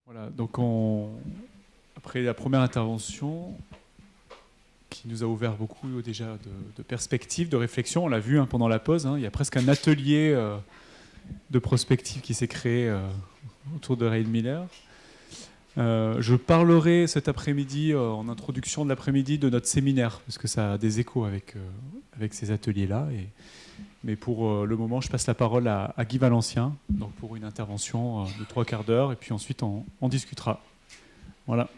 Voilà, donc après la première intervention, qui nous a ouvert beaucoup déjà de perspectives, de réflexion, on l'a vu pendant la pause, il y a presque un atelier de prospective qui s'est créé autour de Ray Miller. Je parlerai cet après-midi, en introduction de l'après-midi, de notre séminaire, parce que ça a des échos avec ces ateliers-là. Mais pour le moment, je passe la parole à Guy Valencien, donc pour une intervention de 3/4 d'heure, et puis ensuite on discutera. Voilà.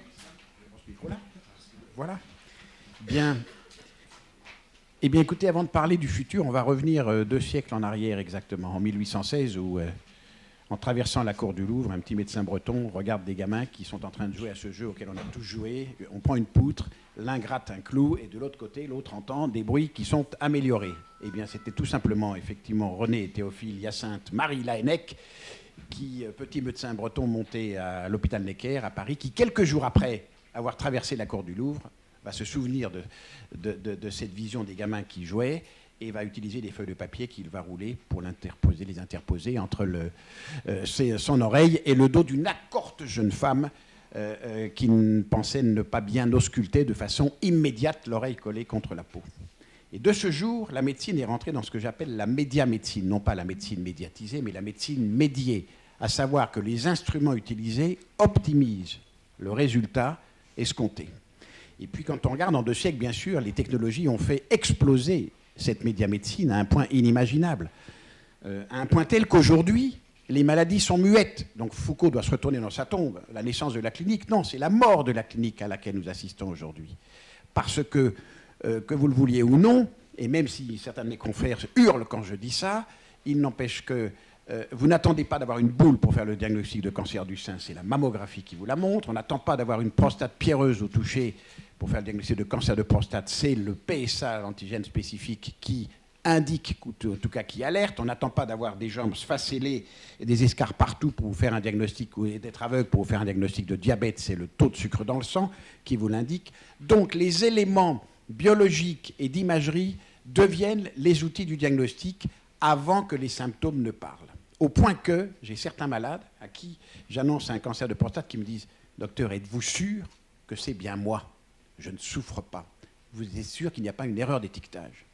Voilà. Bien. Eh bien, écoutez, avant de parler du futur, on va revenir 2 siècles en arrière exactement, en 1816, où, en traversant la cour du Louvre, un petit médecin breton regarde des gamins qui sont en train de jouer à ce jeu auquel on a tous joué. On prend une poutre, l'un gratte un clou, et de l'autre côté, l'autre entend des bruits qui sont améliorés. Eh bien, c'était tout simplement, effectivement, René Théophile Hyacinthe Marie Laennec, qui, petit médecin breton monté à l'hôpital Necker à Paris, qui, quelques jours après avoir traversé la cour du Louvre, va se souvenir de cette vision des gamins qui jouaient et va utiliser des feuilles de papier qu'il va rouler pour les interposer entre son oreille et le dos d'une accorte jeune femme qui pensait ne pas bien ausculter de façon immédiate, l'oreille collée contre la peau. Et de ce jour, la médecine est rentrée dans ce que j'appelle la médiamédecine, non pas la médecine médiatisée, mais la médecine médiée, à savoir que les instruments utilisés optimisent le résultat escompté. Et puis quand on regarde en 2 siècles, bien sûr, les technologies ont fait exploser cette médiamédecine à un point inimaginable, à un point tel qu'aujourd'hui, les maladies sont muettes. Donc Foucault doit se retourner dans sa tombe. La naissance de la clinique, non, c'est la mort de la clinique à laquelle nous assistons aujourd'hui. Parce que vous le vouliez ou non, et même si certains de mes confrères hurlent quand je dis ça, il n'empêche que vous n'attendez pas d'avoir une boule pour faire le diagnostic de cancer du sein, c'est la mammographie qui vous la montre. On n'attend pas d'avoir une prostate pierreuse au toucher pour faire le diagnostic de cancer de prostate, c'est le PSA, l'antigène spécifique, qui indique, en tout cas qui alerte. On n'attend pas d'avoir des jambes facellées et des escarres partout pour vous faire un diagnostic, ou d'être aveugle pour vous faire un diagnostic de diabète, c'est le taux de sucre dans le sang qui vous l'indique. Donc les éléments biologiques et d'imagerie deviennent les outils du diagnostic avant que les symptômes ne parlent. Au point que j'ai certains malades à qui j'annonce un cancer de prostate qui me disent « Docteur, êtes-vous sûr que c'est bien moi ? Je ne souffre pas. Vous êtes sûr qu'il n'y a pas une erreur d'étiquetage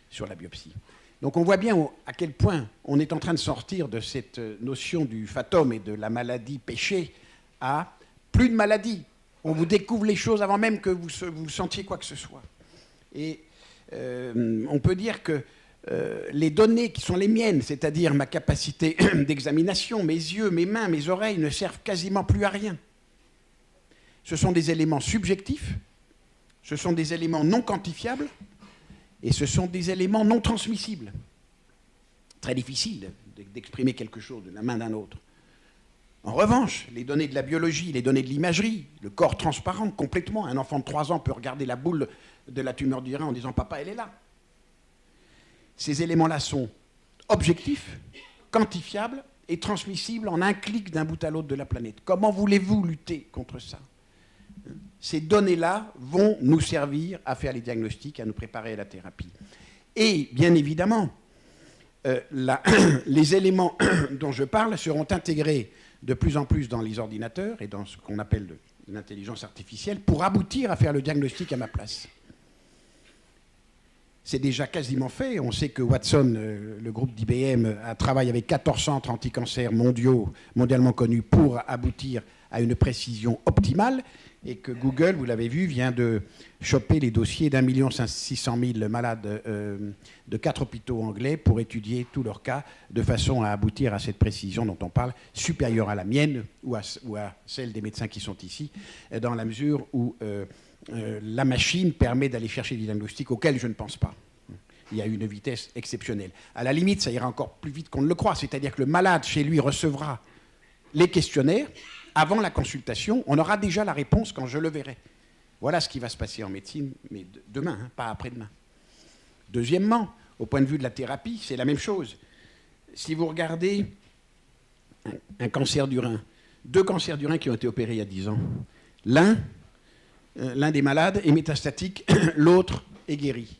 sur la biopsie ?» Donc on voit bien à quel point on est en train de sortir de cette notion du fatum et de la maladie péché à plus de maladie. On vous découvre les choses avant même que vous sentiez quoi que ce soit. Et on peut dire que les données qui sont les miennes, c'est-à-dire ma capacité d'examination, mes yeux, mes mains, mes oreilles, ne servent quasiment plus à rien. Ce sont des éléments subjectifs, ce sont des éléments non quantifiables, et ce sont des éléments non transmissibles. Très difficile d'exprimer quelque chose de la main d'un autre. En revanche, les données de la biologie, les données de l'imagerie, le corps transparent complètement, un enfant de 3 ans peut regarder la boule de la tumeur du rein en disant « Papa, elle est là ». Ces éléments-là sont objectifs, quantifiables et transmissibles en un clic d'un bout à l'autre de la planète. Comment voulez-vous lutter contre ça ? Ces données-là vont nous servir à faire les diagnostics, à nous préparer à la thérapie. Et bien évidemment, les éléments dont je parle seront intégrés de plus en plus dans les ordinateurs et dans ce qu'on appelle l'intelligence artificielle pour aboutir à faire le diagnostic à ma place. C'est déjà quasiment fait. On sait que Watson, le groupe d'IBM, travaille avec 14 centres anticancers mondiaux, mondialement connus, pour aboutir à une précision optimale, et que Google, vous l'avez vu, vient de choper les dossiers d'1 600 000 malades de 4 hôpitaux anglais pour étudier tous leurs cas, de façon à aboutir à cette précision dont on parle, supérieure à la mienne ou à celle des médecins qui sont ici, dans la mesure où la machine permet d'aller chercher des diagnostics auxquels je ne pense pas. Il y a une vitesse exceptionnelle. À la limite, ça ira encore plus vite qu'on ne le croit, c'est-à-dire que le malade, chez lui, recevra les questionnaires. Avant la consultation, on aura déjà la réponse quand je le verrai. Voilà ce qui va se passer en médecine, mais demain, pas après-demain. Deuxièmement, au point de vue de la thérapie, c'est la même chose. Si vous regardez un cancer du rein, 2 cancers du rein qui ont été opérés il y a 10 ans, l'un des malades est métastatique, l'autre est guéri.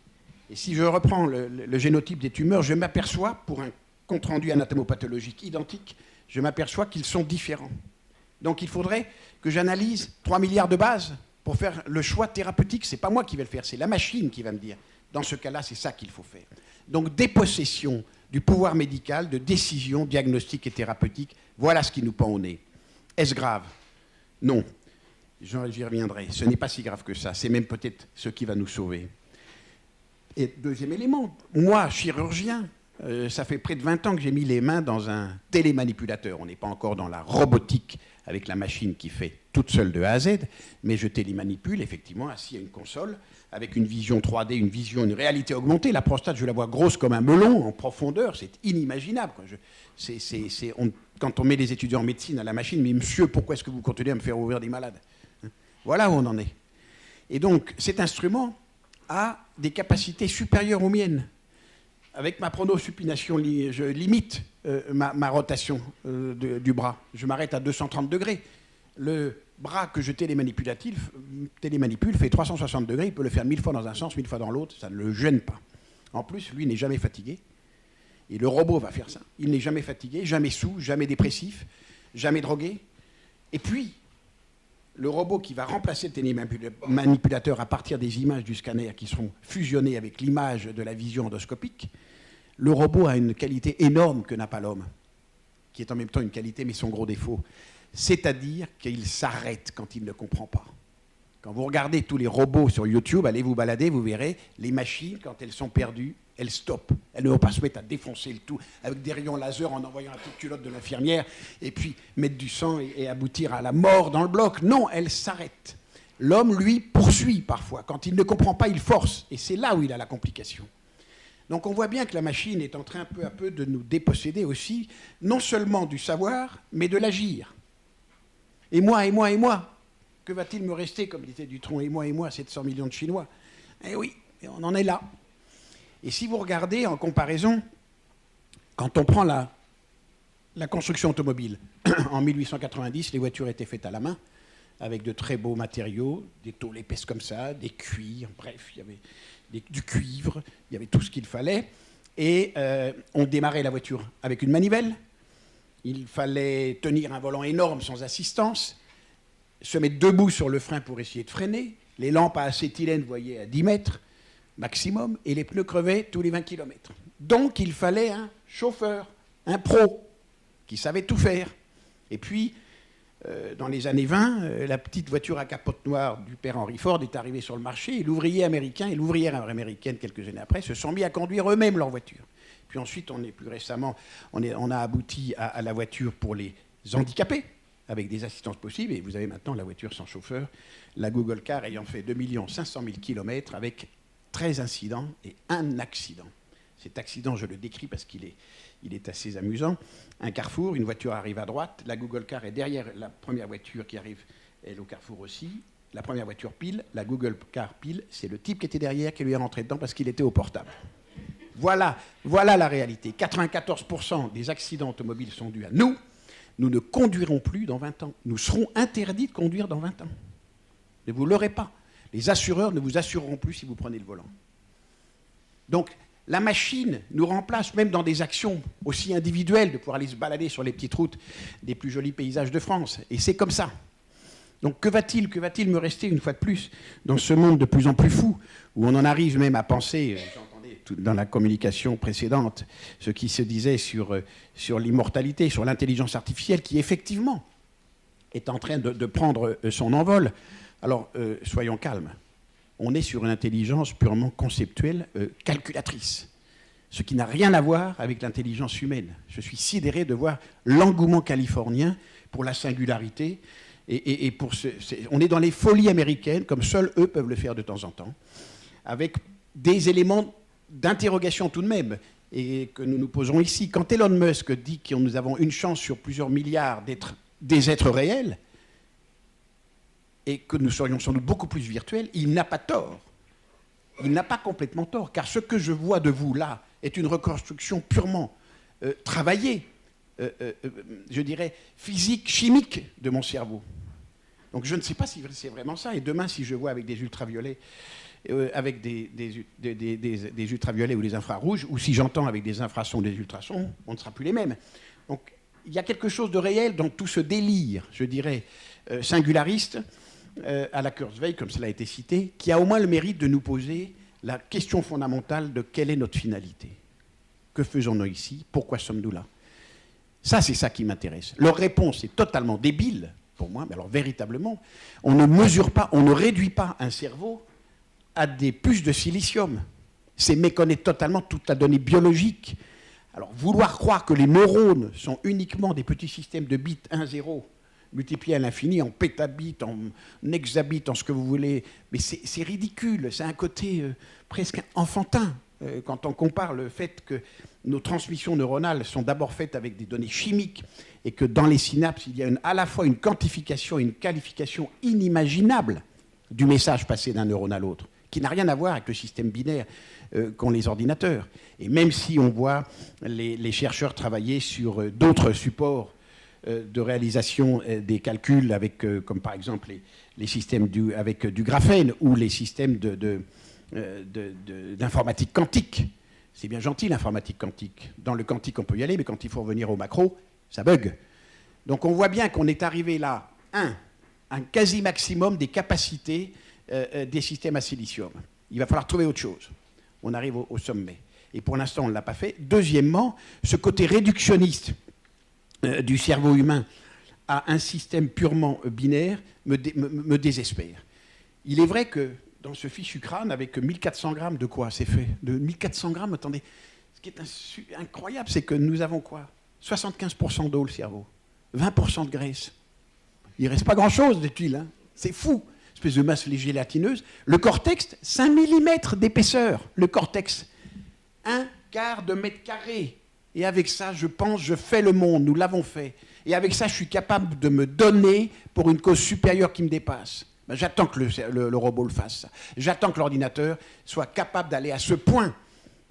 Et si je reprends le génotype des tumeurs, je m'aperçois, pour un compte-rendu anatomopathologique identique, je m'aperçois qu'ils sont différents. Donc il faudrait que j'analyse 3 milliards de bases pour faire le choix thérapeutique. Ce n'est pas moi qui vais le faire, c'est la machine qui va me dire. Dans ce cas-là, c'est ça qu'il faut faire. Donc dépossession du pouvoir médical, de décision diagnostique et thérapeutique, voilà ce qui nous pend au nez. Est-ce grave? Non. J'y reviendrai. Ce n'est pas si grave que ça. C'est même peut-être ce qui va nous sauver. Et deuxième élément, moi, chirurgien, ça fait près de 20 ans que j'ai mis les mains dans un télémanipulateur. On n'est pas encore dans la robotique avec la machine qui fait toute seule de A à Z, mais je télémanipule effectivement assis à une console avec une vision 3D, une réalité augmentée. La prostate, je la vois grosse comme un melon en profondeur, c'est inimaginable. Quand on met les étudiants en médecine à la machine, mais monsieur, pourquoi est-ce que vous continuez à me faire ouvrir des malades? Voilà où on en est. Et donc, cet instrument a des capacités supérieures aux miennes. Avec ma pronosupination, je limite ma rotation du bras. Je m'arrête à 230 degrés. Le bras que je télémanipule fait 360 degrés. Il peut le faire 1000 fois dans un sens, 1000 fois dans l'autre. Ça ne le gêne pas. En plus, lui n'est jamais fatigué. Et le robot va faire ça. Il n'est jamais fatigué, jamais saoul, jamais dépressif, jamais drogué. Et puis, le robot qui va remplacer le télémanipulateur à partir des images du scanner qui seront fusionnées avec l'image de la vision endoscopique, le robot a une qualité énorme que n'a pas l'homme, qui est en même temps une qualité mais son gros défaut. C'est-à-dire qu'il s'arrête quand il ne comprend pas. Quand vous regardez tous les robots sur YouTube, allez vous balader, vous verrez, les machines, quand elles sont perdues, elles stoppent. Elles ne vont pas se mettre à défoncer le tout avec des rayons laser en envoyant la petite culotte de l'infirmière et puis mettre du sang et aboutir à la mort dans le bloc. Non, elles s'arrêtent. L'homme, lui, poursuit parfois. Quand il ne comprend pas, il force. Et c'est là où il a la complication. Donc on voit bien que la machine est en train peu à peu de nous déposséder aussi, non seulement du savoir, mais de l'agir. Et moi, et moi, et moi. Que va-t-il me rester, comme disait Dutronc, et moi, 700 millions de Chinois? Eh oui, on en est là. Et si vous regardez en comparaison, quand on prend la construction automobile, en 1890, les voitures étaient faites à la main, avec de très beaux matériaux, des tôles épaisses comme ça, des cuirs, bref, il y avait du cuivre, il y avait tout ce qu'il fallait. Et on démarrait la voiture avec une manivelle. Il fallait tenir un volant énorme sans assistance, se mettre debout sur le frein pour essayer de freiner. Les lampes à acétylène, vous voyez, à 10 mètres maximum, et les pneus crevaient tous les 20 km. Donc il fallait un chauffeur, un pro, qui savait tout faire. Et puis, dans les années 20, la petite voiture à capote noire du père Henry Ford est arrivée sur le marché, et l'ouvrier américain et l'ouvrière américaine, quelques années après, se sont mis à conduire eux-mêmes leur voiture. Puis ensuite, plus récemment, on a abouti à la voiture pour les handicapés, avec des assistances possibles, et vous avez maintenant la voiture sans chauffeur, la Google Car ayant fait 2 500 000 km avec 13 incidents et un accident. Cet accident, je le décris parce qu'il est assez amusant. Un carrefour, une voiture arrive à droite, la Google Car est derrière la première voiture qui arrive, elle au carrefour aussi. La première voiture pile, la Google Car pile, c'est le type qui était derrière qui lui est rentré dedans parce qu'il était au portable. Voilà la réalité. 94% des accidents automobiles sont dus à nous. Nous ne conduirons plus dans 20 ans. Nous serons interdits de conduire dans 20 ans. Ne vous leurrez pas. Les assureurs ne vous assureront plus si vous prenez le volant. Donc, la machine nous remplace même dans des actions aussi individuelles, de pouvoir aller se balader sur les petites routes des plus jolis paysages de France. Et c'est comme ça. Donc, que va-t-il me rester, une fois de plus, dans ce monde de plus en plus fou, où on en arrive même à penser... dans la communication précédente, ce qui se disait sur l'immortalité, sur l'intelligence artificielle, qui effectivement est en train de prendre son envol. Alors, soyons calmes. On est sur une intelligence purement conceptuelle, calculatrice, ce qui n'a rien à voir avec l'intelligence humaine. Je suis sidéré de voir l'engouement californien pour la singularité, et on est dans les folies américaines, comme seuls eux peuvent le faire de temps en temps, avec des éléments d'interrogation tout de même, et que nous nous posons ici. Quand Elon Musk dit que nous avons une chance sur plusieurs milliards d'être des êtres réels, et que nous serions sans doute beaucoup plus virtuels, il n'a pas tort. Il n'a pas complètement tort, car ce que je vois de vous là est une reconstruction purement travaillée, je dirais physique, chimique de mon cerveau. Donc je ne sais pas si c'est vraiment ça, et demain si je vois avec des ultraviolets, avec des ultraviolets ou des infrarouges, ou si j'entends avec des infrasons ou des ultrasons, on ne sera plus les mêmes. Donc il y a quelque chose de réel dans tout ce délire, je dirais, singulariste, à la Kurzweil, comme cela a été cité, qui a au moins le mérite de nous poser la question fondamentale de quelle est notre finalité. Que faisons-nous ici? Pourquoi sommes-nous là? Ça, c'est ça qui m'intéresse. Leur réponse est totalement débile, pour moi, mais alors véritablement, on ne mesure pas, on ne réduit pas un cerveau à des puces de silicium. C'est méconnaître totalement toute la donnée biologique. Alors, vouloir croire que les neurones sont uniquement des petits systèmes de bits 1-0, multipliés à l'infini en pétabits, en hexabits, en ce que vous voulez, mais c'est ridicule, c'est un côté presque enfantin. Quand on compare le fait que nos transmissions neuronales sont d'abord faites avec des données chimiques et que dans les synapses, il y a à la fois une quantification et une qualification inimaginable du message passé d'un neurone à l'autre, qui n'a rien à voir avec le système binaire qu'ont les ordinateurs. Et même si on voit les chercheurs travailler sur d'autres supports de réalisation des calculs, avec, comme par exemple les systèmes avec du graphène ou les systèmes d'informatique quantique. C'est bien gentil l'informatique quantique. Dans le quantique, on peut y aller, mais quand il faut revenir au macro, ça bug. Donc on voit bien qu'on est arrivé là, un quasi maximum des capacités des systèmes à silicium. Il va falloir trouver autre chose. On arrive au sommet. Et pour l'instant, on ne l'a pas fait. Deuxièmement, ce côté réductionniste du cerveau humain à un système purement binaire me désespère. Il est vrai que dans ce fichu crâne, avec 1400 grammes de quoi c'est fait? De 1400 grammes, attendez. Ce qui est incroyable, c'est que nous avons quoi? 75% d'eau, le cerveau. 20% de graisse. Il ne reste pas grand-chose de tuiles. Hein. C'est fou. Espèce de masse légélatineuse. Le cortex, 5 mm d'épaisseur. Le cortex, 1/4 de mètre carré. Et avec ça, je pense, je fais le monde. Nous l'avons fait. Et avec ça, je suis capable de me donner pour une cause supérieure qui me dépasse. Ben, j'attends que le robot le fasse. J'attends que l'ordinateur soit capable d'aller à ce point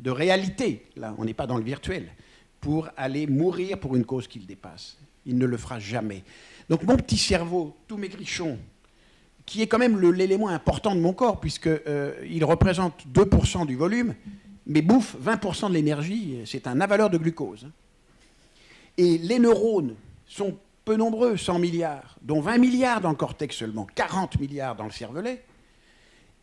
de réalité. Là, on n'est pas dans le virtuel. Pour aller mourir pour une cause qui le dépasse. Il ne le fera jamais. Donc mon petit cerveau, tout maigrichon, qui est quand même l'élément important de mon corps, puisqu'il représente 2% du volume, mais bouffe 20% de l'énergie, c'est un avaleur de glucose. Et les neurones sont peu nombreux, 100 milliards, dont 20 milliards dans le cortex seulement, 40 milliards dans le cervelet,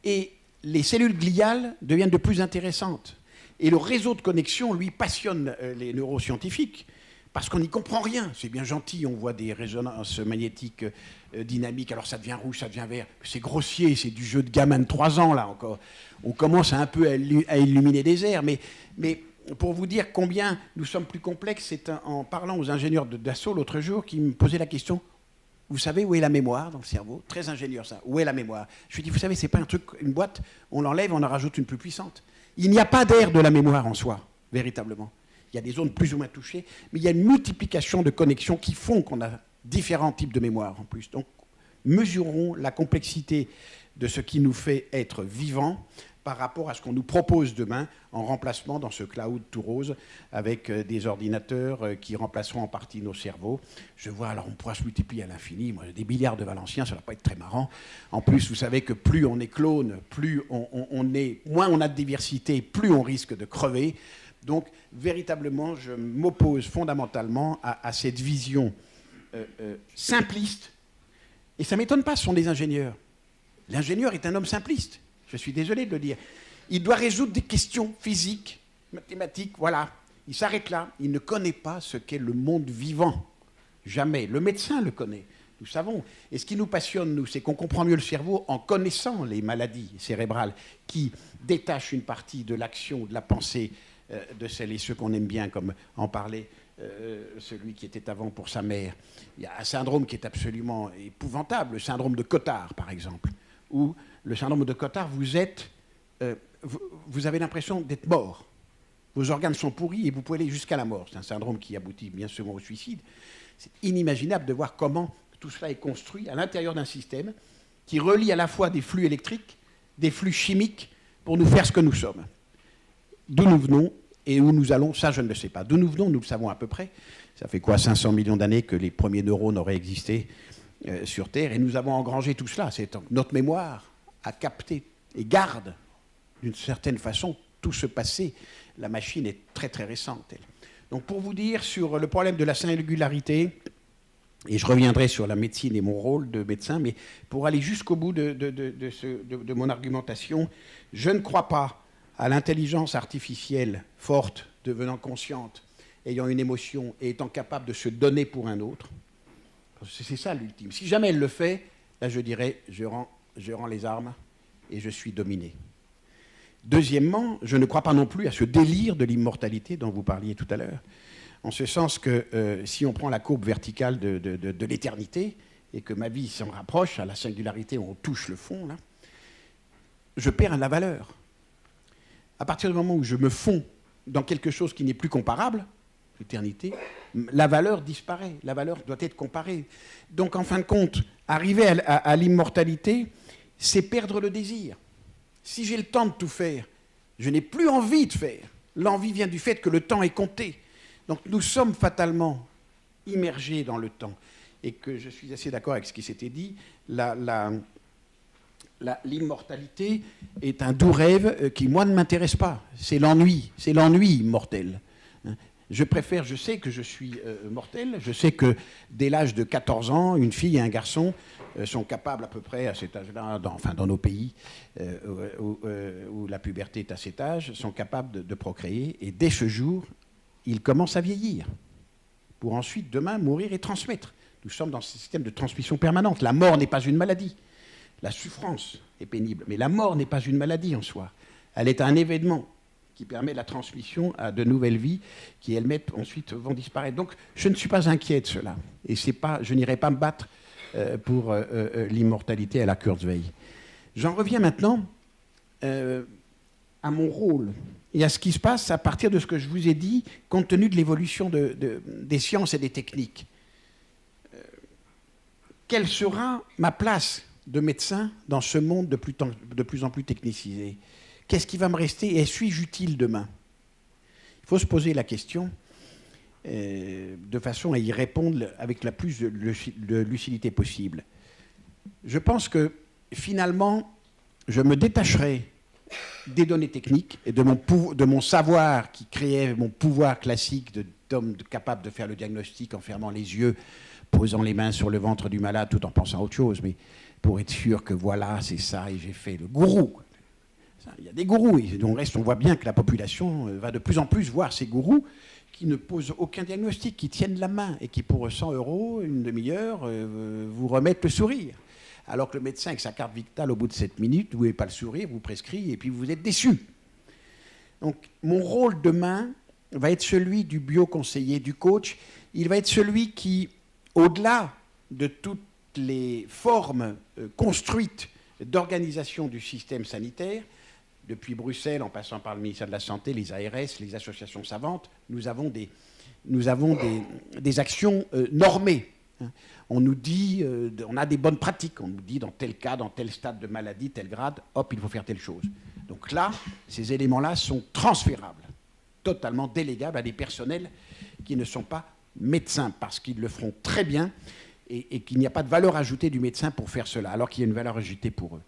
et les cellules gliales deviennent de plus intéressantes. Et le réseau de connexion, lui, passionne les neuroscientifiques, parce qu'on n'y comprend rien. C'est bien gentil, on voit des résonances magnétiques dynamiques, alors ça devient rouge, ça devient vert. C'est grossier, c'est du jeu de gamin de 3 ans, là encore. On commence un peu à illuminer des airs, mais pour vous dire combien nous sommes plus complexes, c'est en parlant aux ingénieurs de Dassault l'autre jour qui me posaient la question, vous savez où est la mémoire dans le cerveau? Très ingénieur ça, où est la mémoire? Je lui dis, vous savez, c'est pas un truc, une boîte, on l'enlève, on en rajoute une plus puissante. Il n'y a pas d'air de la mémoire en soi, véritablement. Il y a des zones plus ou moins touchées, mais il y a une multiplication de connexions qui font qu'on a différents types de mémoire en plus. Donc, mesurons la complexité de ce qui nous fait être vivants par rapport à ce qu'on nous propose demain en remplacement dans ce cloud tout rose avec des ordinateurs qui remplaceront en partie nos cerveaux. Je vois, alors on pourra se multiplier à l'infini. Moi, des milliards de Valenciens, ça ne va pas être très marrant. En plus, vous savez que plus on est clone, plus moins on a de diversité, plus on risque de crever. Donc, véritablement, je m'oppose fondamentalement à cette vision simpliste. Et ça ne m'étonne pas, ce sont des ingénieurs. L'ingénieur est un homme simpliste. Je suis désolé de le dire. Il doit résoudre des questions physiques, mathématiques, voilà. Il s'arrête là. Il ne connaît pas ce qu'est le monde vivant. Jamais. Le médecin le connaît. Nous savons. Et ce qui nous passionne, nous, c'est qu'on comprend mieux le cerveau en connaissant les maladies cérébrales qui détachent une partie de l'action, de la pensée de celles et ceux qu'on aime bien, comme en parlait celui qui était avant pour sa mère. Il y a un syndrome qui est absolument épouvantable, le syndrome de Cotard, par exemple, où le syndrome de Cotard, vous avez l'impression d'être mort. Vos organes sont pourris et vous pouvez aller jusqu'à la mort. C'est un syndrome qui aboutit bien souvent au suicide. C'est inimaginable de voir comment tout cela est construit à l'intérieur d'un système qui relie à la fois des flux électriques, des flux chimiques, pour nous faire ce que nous sommes. D'où nous venons et où nous allons, ça je ne le sais pas. D'où nous venons, nous le savons à peu près. Ça fait quoi, 500 millions d'années que les premiers neurones auraient existé sur Terre, et nous avons engrangé tout cela. C'est notre mémoire a capté et garde, d'une certaine façon, tout ce passé. La machine est très très récente, elle. Donc pour vous dire sur le problème de la singularité, et je reviendrai sur la médecine et mon rôle de médecin, mais pour aller jusqu'au bout de mon argumentation, je ne crois pas à l'intelligence artificielle forte, devenant consciente, ayant une émotion et étant capable de se donner pour un autre. C'est ça l'ultime. Si jamais elle le fait, là je dirais, je rends les armes et je suis dominé. Deuxièmement, je ne crois pas non plus à ce délire de l'immortalité dont vous parliez tout à l'heure, en ce sens que si on prend la courbe verticale de l'éternité, et que ma vie s'en rapproche, à la singularité, on touche le fond, là, je perds la valeur. À partir du moment où je me fonds dans quelque chose qui n'est plus comparable, l'éternité, la valeur disparaît, la valeur doit être comparée. Donc en fin de compte, arriver à l'immortalité, c'est perdre le désir. Si j'ai le temps de tout faire, je n'ai plus envie de faire. L'envie vient du fait que le temps est compté. Donc nous sommes fatalement immergés dans le temps. Et que je suis assez d'accord avec ce qui s'était dit, l'immortalité est un doux rêve qui, moi, ne m'intéresse pas. C'est l'ennui immortel. Je sais que je suis mortel, je sais que dès l'âge de 14 ans, une fille et un garçon sont capables à peu près à cet âge-là, dans nos pays où la puberté est à cet âge, sont capables de procréer, et dès ce jour, ils commencent à vieillir, pour ensuite demain mourir et transmettre. Nous sommes dans ce système de transmission permanente. La mort n'est pas une maladie, la souffrance est pénible, mais la mort n'est pas une maladie en soi. Elle est un événement qui permet la transmission à de nouvelles vies qui, elles-mêmes, ensuite vont disparaître. Donc, je ne suis pas inquiet de cela. Et je n'irai pas me battre pour l'immortalité à la Kurzweil. J'en reviens maintenant à mon rôle et à ce qui se passe à partir de ce que je vous ai dit, compte tenu de l'évolution des sciences et des techniques. Quelle sera ma place de médecin dans ce monde de plus en plus technicisé ? Qu'est-ce qui va me rester et suis-je utile demain ? Il faut se poser la question de façon à y répondre avec la plus de lucidité possible. Je pense que finalement, je me détacherai des données techniques et de mon savoir qui créait mon pouvoir classique d'homme capable de faire le diagnostic en fermant les yeux, posant les mains sur le ventre du malade tout en pensant à autre chose, mais pour être sûr que voilà, c'est ça, et j'ai fait le gourou. Il y a des gourous, et on voit bien que la population va de plus en plus voir ces gourous qui ne posent aucun diagnostic, qui tiennent la main et qui, pour 100 €, une demi-heure, vous remettent le sourire. Alors que le médecin, avec sa carte vitale, au bout de 7 minutes, vous n'avez pas le sourire, vous prescrit, et puis vous êtes déçu. Donc, mon rôle demain va être celui du bioconseiller, du coach. Il va être celui qui, au-delà de toutes les formes construites d'organisation du système sanitaire, depuis Bruxelles, en passant par le ministère de la Santé, les ARS, les associations savantes, nous avons des actions normées. On nous dit, on a des bonnes pratiques, on nous dit dans tel cas, dans tel stade de maladie, tel grade, hop, il faut faire telle chose. Donc là, ces éléments-là sont transférables, totalement délégables à des personnels qui ne sont pas médecins, parce qu'ils le feront très bien et qu'il n'y a pas de valeur ajoutée du médecin pour faire cela, alors qu'il y a une valeur ajoutée pour eux.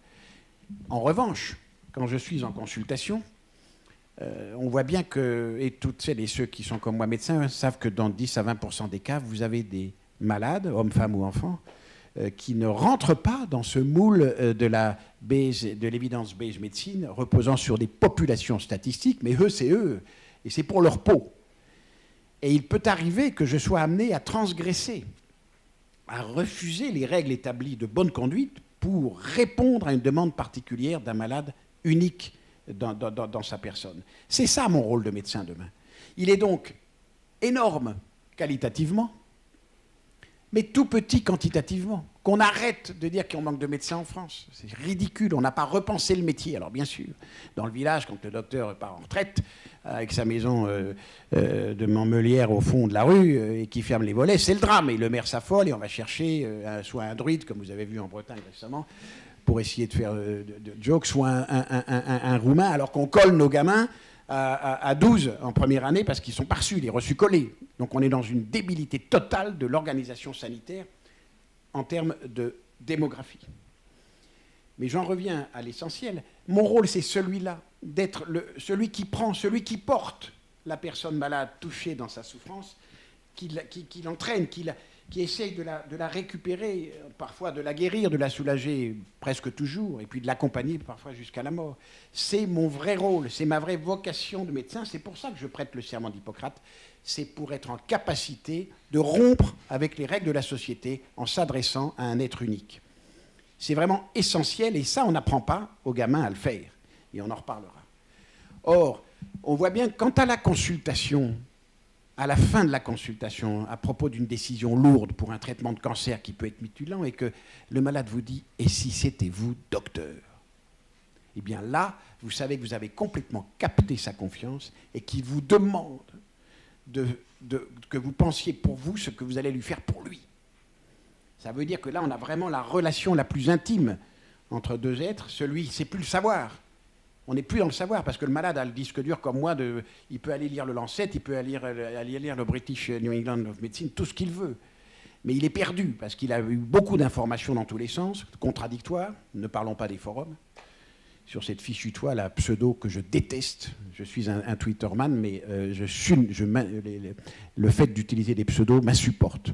En revanche, quand je suis en consultation, on voit bien que, et toutes celles et ceux qui sont comme moi médecins savent que dans 10 à 20% des cas, vous avez des malades, hommes, femmes ou enfants, qui ne rentrent pas dans ce moule de l'évidence-based médecine reposant sur des populations statistiques, mais eux, c'est eux, et c'est pour leur peau. Et il peut arriver que je sois amené à transgresser, à refuser les règles établies de bonne conduite pour répondre à une demande particulière d'un malade unique dans sa personne. C'est ça mon rôle de médecin demain. Il est donc énorme qualitativement, mais tout petit quantitativement. Qu'on arrête de dire qu'on manque de médecins en France. C'est ridicule, on n'a pas repensé le métier. Alors bien sûr, dans le village, quand le docteur part en retraite, avec sa maison de Montmelière au fond de la rue, et qui ferme les volets, c'est le drame. Et le maire s'affole et on va chercher soit un druide, comme vous avez vu en Bretagne récemment, pour essayer de faire de jokes, soit un roumain, alors qu'on colle nos gamins à 12 en première année parce qu'ils sont pas reçus, les reçus collés. Donc on est dans une débilité totale de l'organisation sanitaire en termes de démographie. Mais j'en reviens à l'essentiel. Mon rôle, c'est celui-là, d'être celui qui prend, celui qui porte la personne malade touchée dans sa souffrance, qui l'entraîne, qui essaye de la récupérer, parfois de la guérir, de la soulager presque toujours, et puis de l'accompagner parfois jusqu'à la mort. C'est mon vrai rôle, c'est ma vraie vocation de médecin. C'est pour ça que je prête le serment d'Hippocrate. C'est pour être en capacité de rompre avec les règles de la société en s'adressant à un être unique. C'est vraiment essentiel, et ça, on n'apprend pas aux gamins à le faire. Et on en reparlera. Or, on voit bien que quant à la consultation, à la fin de la consultation, à propos d'une décision lourde pour un traitement de cancer qui peut être mutilant, et que le malade vous dit « Et si c'était vous, docteur ?» Eh bien là, vous savez que vous avez complètement capté sa confiance et qu'il vous demande que vous pensiez pour vous ce que vous allez lui faire pour lui. Ça veut dire que là, on a vraiment la relation la plus intime entre deux êtres. Celui, c'est plus le savoir. On n'est plus dans le savoir, parce que le malade a le disque dur comme moi, il peut aller lire le Lancet, il peut aller lire le British New England of Medicine, tout ce qu'il veut. Mais il est perdu, parce qu'il a eu beaucoup d'informations dans tous les sens, contradictoires, ne parlons pas des forums, sur cette fichue toile à pseudo que je déteste. Je suis un Twitterman, mais le fait d'utiliser des pseudos m'insupporte.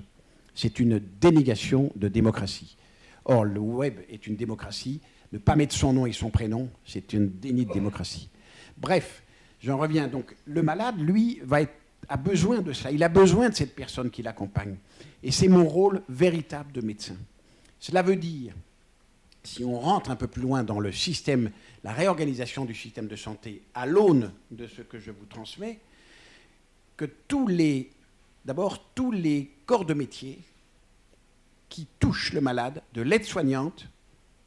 C'est une dénégation de démocratie. Or, le web est une démocratie. Ne pas mettre son nom et son prénom, c'est une déni de démocratie. Bref, j'en reviens. Donc, le malade, lui, a besoin de ça. Il a besoin de cette personne qui l'accompagne. Et c'est mon rôle véritable de médecin. Cela veut dire, si on rentre un peu plus loin dans le système, la réorganisation du système de santé à l'aune de ce que je vous transmets, que tous les corps de métier qui touchent le malade, de l'aide-soignante,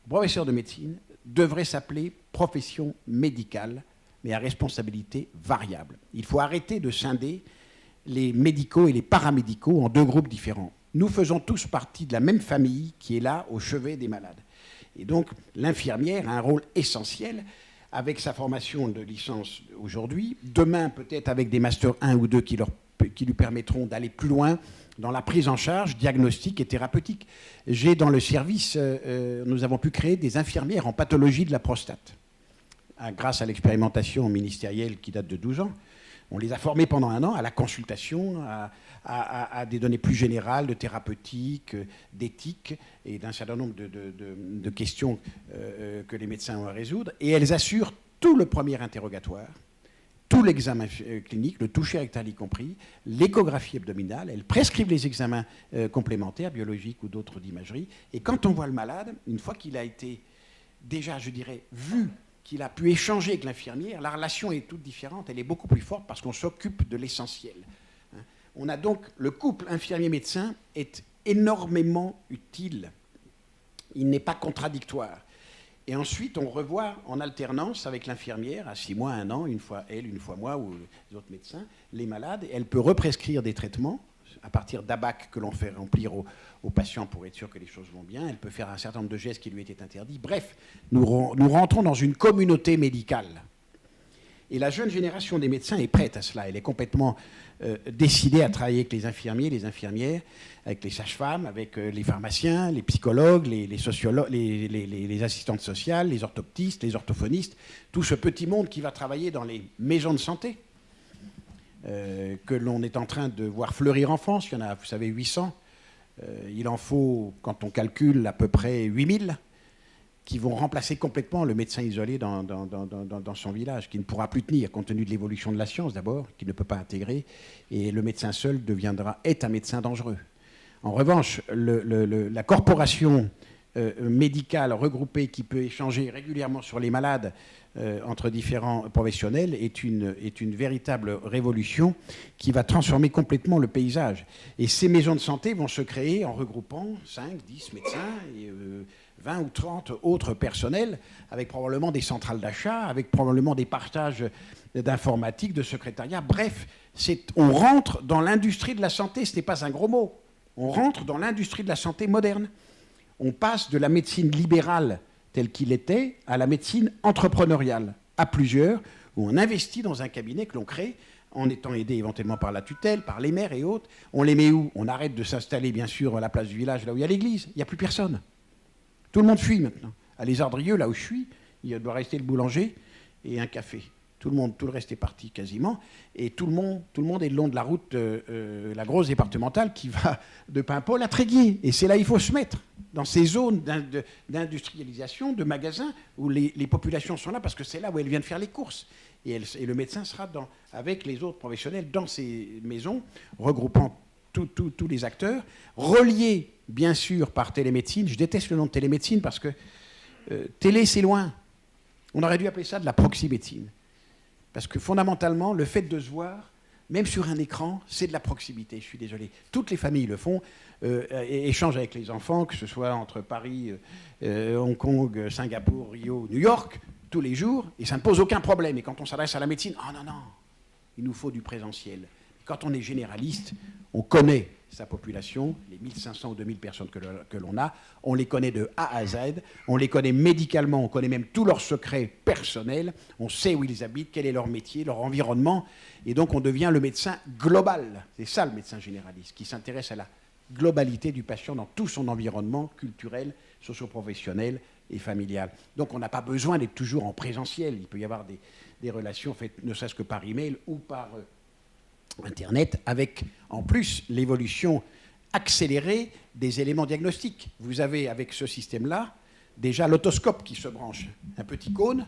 professeur de médecine, devrait s'appeler profession médicale, mais à responsabilité variable. Il faut arrêter de scinder les médicaux et les paramédicaux en deux groupes différents. Nous faisons tous partie de la même famille qui est là au chevet des malades. Et donc, l'infirmière a un rôle essentiel avec sa formation de licence aujourd'hui, demain peut-être avec des masters 1 ou 2 qui lui permettront d'aller plus loin dans la prise en charge diagnostique et thérapeutique. Dans le service, nous avons pu créer des infirmières en pathologie de la prostate, grâce à l'expérimentation ministérielle qui date de 12 ans. On les a formés pendant 1 an à la consultation, à des données plus générales de thérapeutique, d'éthique et d'un certain nombre de questions que les médecins ont à résoudre. Et elles assurent tout le premier interrogatoire, tout l'examen clinique, le toucher rectal y compris, l'échographie abdominale. Elles prescrivent les examens complémentaires, biologiques ou d'autres d'imagerie. Et quand on voit le malade, une fois qu'il a été déjà, je dirais, vu, qu'il a pu échanger avec l'infirmière, la relation est toute différente, elle est beaucoup plus forte parce qu'on s'occupe de l'essentiel. On a donc, le couple infirmier-médecin est énormément utile. Il n'est pas contradictoire. Et ensuite, on revoit en alternance avec l'infirmière, à 6 mois, 1 an, une fois elle, une fois moi, ou les autres médecins, les malades. Elle peut represcrire des traitements à partir d'ABAC que l'on fait remplir aux patients pour être sûr que les choses vont bien. Elle peut faire un certain nombre de gestes qui lui étaient interdits. Bref, nous rentrons dans une communauté médicale. Et la jeune génération des médecins est prête à cela. Elle est complètement décidée à travailler avec les infirmiers, les infirmières, avec les sages-femmes, avec les pharmaciens, les psychologues, les sociologues, les assistantes sociales, les orthoptistes, les orthophonistes, tout ce petit monde qui va travailler dans les maisons de santé, que l'on est en train de voir fleurir en France. Il y en a, vous savez, 800. Il en faut, quand on calcule, à peu près 8000 qui vont remplacer complètement le médecin isolé dans son village, qui ne pourra plus tenir, compte tenu de l'évolution de la science d'abord, qui ne peut pas intégrer, et le médecin seul est un médecin dangereux. En revanche, la corporation médicale regroupée qui peut échanger régulièrement sur les malades entre différents professionnels est une véritable révolution qui va transformer complètement le paysage. Et ces maisons de santé vont se créer en regroupant 5, 10 médecins et 20 ou 30 autres personnels, avec probablement des centrales d'achat, avec probablement des partages d'informatique, de secrétariat. Bref, on rentre dans l'industrie de la santé, ce n'est pas un gros mot. On rentre dans l'industrie de la santé moderne. On passe de la médecine libérale telle qu'il était à la médecine entrepreneuriale, à plusieurs, où on investit dans un cabinet que l'on crée en étant aidé éventuellement par la tutelle, par les maires et autres. On les met où? On arrête de s'installer, bien sûr, à la place du village, là où il y a l'église. Il n'y a plus personne. Tout le monde fuit maintenant. À Les Ardrieux, là où je suis, il doit rester le boulanger et un café. Tout le reste est parti quasiment. Et tout le monde est le long de la route, la grosse départementale qui va de Paimpol à Tréguier. Et c'est là qu'il faut se mettre, dans ces zones d'industrialisation, de magasins, où les populations sont là, parce que c'est là où elles viennent faire les courses. Et le médecin sera avec les autres professionnels dans ces maisons, regroupant tous les acteurs, reliés, bien sûr, par télémédecine. Je déteste le nom de télémédecine parce que télé, c'est loin. On aurait dû appeler ça de la proxymédecine. Parce que fondamentalement, le fait de se voir, même sur un écran, c'est de la proximité. Je suis désolé. Toutes les familles le font, échangent avec les enfants, que ce soit entre Paris, Hong Kong, Singapour, Rio, New York, tous les jours, et ça ne pose aucun problème. Et quand on s'adresse à la médecine, oh non, il nous faut du présentiel. Quand on est généraliste, on connaît sa population, les 1500 ou 2000 personnes que l'on a, on les connaît de A à Z, on les connaît médicalement, on connaît même tous leurs secrets personnels, on sait où ils habitent, quel est leur métier, leur environnement, et donc on devient le médecin global. C'est ça le médecin généraliste, qui s'intéresse à la globalité du patient dans tout son environnement culturel, socio-professionnel et familial. Donc on n'a pas besoin d'être toujours en présentiel, il peut y avoir des relations faites ne serait-ce que par email ou par Internet, avec en plus l'évolution accélérée des éléments diagnostiques. Vous avez avec ce système-là déjà l'otoscope qui se branche, un petit cône,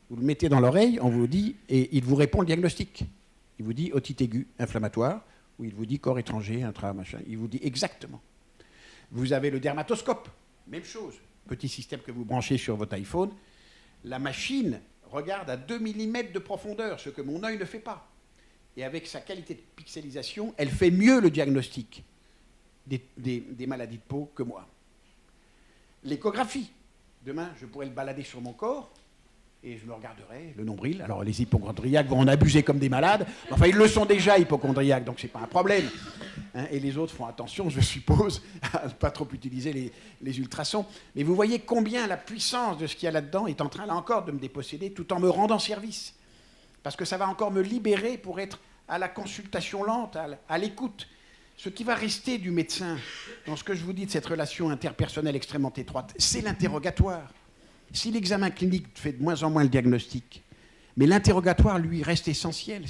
vous le mettez dans l'oreille, on vous dit, et il vous répond le diagnostic. Il vous dit otite aiguë inflammatoire, ou il vous dit corps étranger, machin, il vous dit exactement. Vous avez le dermatoscope, même chose, petit système que vous branchez sur votre iPhone, la machine regarde à 2 mm de profondeur, ce que mon œil ne fait pas. Et avec sa qualité de pixelisation, elle fait mieux le diagnostic des maladies de peau que moi. L'échographie. Demain, je pourrais le balader sur mon corps et je me regarderai le nombril. Alors, les hypochondriaques vont en abuser comme des malades. Enfin, ils le sont déjà, hypochondriaques, donc ce n'est pas un problème. Hein, et les autres font attention, je suppose, à ne pas trop utiliser les ultrasons. Mais vous voyez combien la puissance de ce qu'il y a là-dedans est en train, là encore, de me déposséder tout en me rendant service. Parce que ça va encore me libérer pour être à la consultation lente, à l'écoute. Ce qui va rester du médecin, dans ce que je vous dis de cette relation interpersonnelle extrêmement étroite, c'est l'interrogatoire. Si l'examen clinique fait de moins en moins le diagnostic, mais l'interrogatoire, lui, reste essentiel.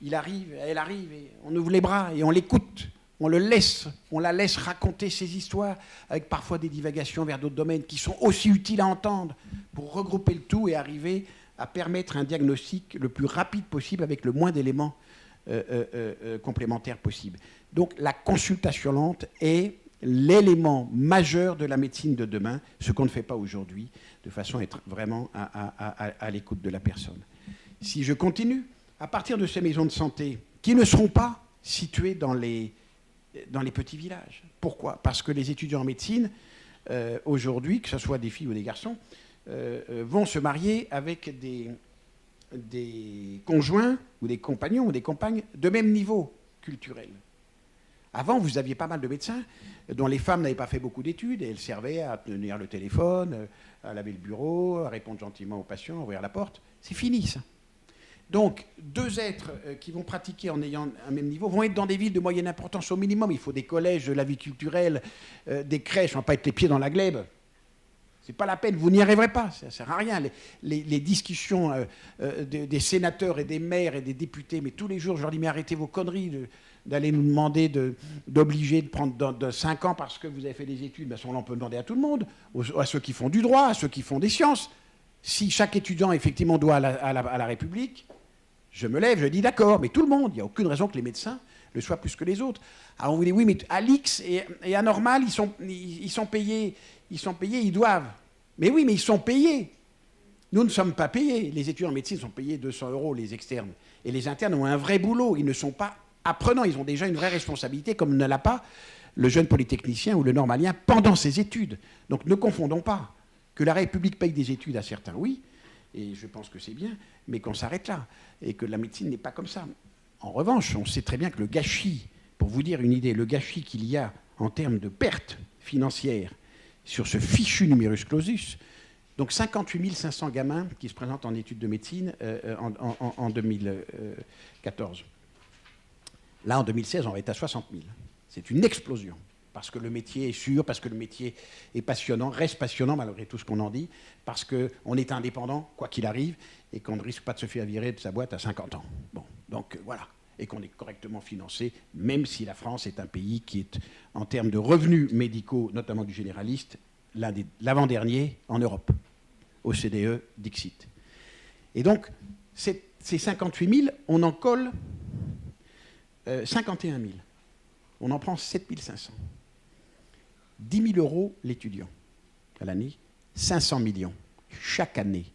Il arrive, elle arrive, et on ouvre les bras et on l'écoute. On la laisse raconter ses histoires, avec parfois des divagations vers d'autres domaines qui sont aussi utiles à entendre, pour regrouper le tout et arriver à permettre un diagnostic le plus rapide possible avec le moins d'éléments complémentaires possibles. Donc la consultation lente est l'élément majeur de la médecine de demain, ce qu'on ne fait pas aujourd'hui, de façon à être vraiment à l'écoute de la personne. Si je continue, à partir de ces maisons de santé, qui ne seront pas situées dans les petits villages. Pourquoi ? Parce que les étudiants en médecine, aujourd'hui, que ce soit des filles ou des garçons, vont se marier avec des conjoints ou des compagnons ou des compagnes de même niveau culturel. Avant, vous aviez pas mal de médecins dont les femmes n'avaient pas fait beaucoup d'études et elles servaient à tenir le téléphone, à laver le bureau, à répondre gentiment aux patients, à ouvrir la porte. C'est fini, ça. Donc, deux êtres qui vont pratiquer en ayant un même niveau vont être dans des villes de moyenne importance au minimum. Il faut des collèges, de la vie culturelle, des crèches, on ne va pas être les pieds dans la glèbe. C'est pas la peine, vous n'y arriverez pas, ça ne sert à rien. Les discussions des sénateurs et des maires et des députés, mais tous les jours, je leur dis, mais arrêtez vos conneries d'aller nous demander d'obliger de prendre de 5 ans parce que vous avez fait des études. Ben, à ce moment-là, on peut demander à tout le monde, à ceux qui font du droit, à ceux qui font des sciences. Si chaque étudiant, effectivement, doit à la République, je me lève, je dis d'accord, mais tout le monde, il n'y a aucune raison que les médecins le soient plus que les autres. Alors on vous dit, oui, mais à l'X et à Normal, ils sont payés, ils doivent. Mais oui, mais ils sont payés. Nous ne sommes pas payés. Les étudiants en médecine sont payés 200 €, les externes. Et les internes ont un vrai boulot. Ils ne sont pas apprenants. Ils ont déjà une vraie responsabilité, comme ne l'a pas le jeune polytechnicien ou le normalien pendant ses études. Donc ne confondons pas. Que la République paye des études à certains, oui, et je pense que c'est bien, mais qu'on s'arrête là. Et que la médecine n'est pas comme ça. En revanche, on sait très bien que le gâchis, pour vous dire une idée, le gâchis qu'il y a en termes de pertes financières sur ce fichu numerus clausus, donc 58 500 gamins qui se présentent en études de médecine en 2014. Là, en 2016, on va être à 60 000. C'est une explosion parce que le métier est sûr, parce que le métier est passionnant, reste passionnant malgré tout ce qu'on en dit, parce qu'on est indépendant, quoi qu'il arrive, et qu'on ne risque pas de se faire virer de sa boîte à 50 ans. Bon, donc voilà. Et qu'on est correctement financé, même si la France est un pays qui est, en termes de revenus médicaux, notamment du généraliste, l'avant-dernier en Europe. OCDE, Dixit. Et donc, ces 58 000, on en colle 51 000. On en prend 7 500. 10 000 euros l'étudiant à l'année, 500 millions chaque année